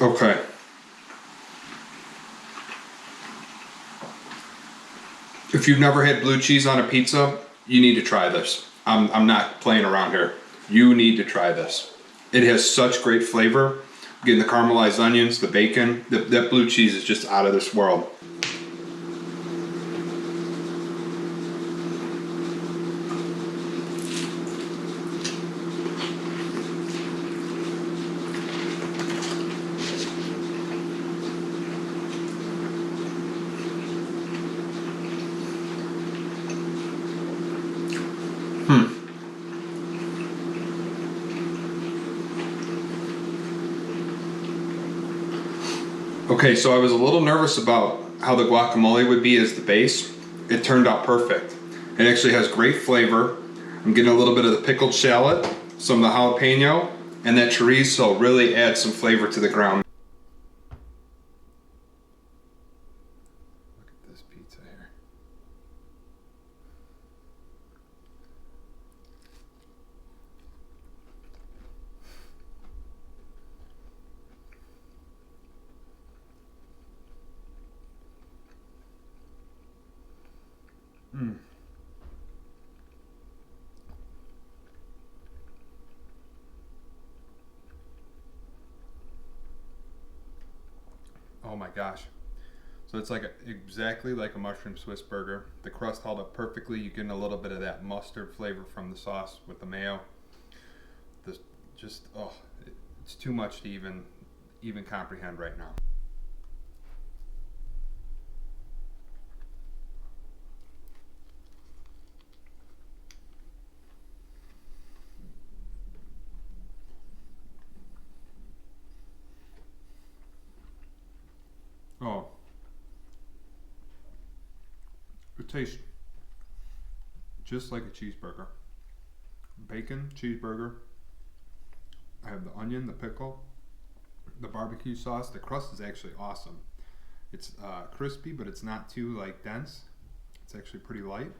Okay. If you've never had blue cheese on a pizza, you need to try this. I'm not playing around here. You need to try this. It has such great flavor. Getting the caramelized onions, the bacon, that blue cheese is just out of this world. Okay, so I was a little nervous about how the guacamole would be as the base. It turned out perfect. It actually has great flavor. I'm getting a little bit of the pickled shallot, some of the jalapeno, and that chorizo really adds some flavor to the ground. Look at this pizza here. Oh my gosh. So it's like exactly like a mushroom Swiss burger. The crust held up perfectly. You're getting a little bit of that mustard flavor from the sauce with the mayo. This just, oh, it's too much to even comprehend right now. Oh, it tastes just like a cheeseburger. Bacon cheeseburger. I have the onion, the pickle, the barbecue sauce. The crust is actually awesome. It's crispy, but it's not too like dense. It's actually pretty light.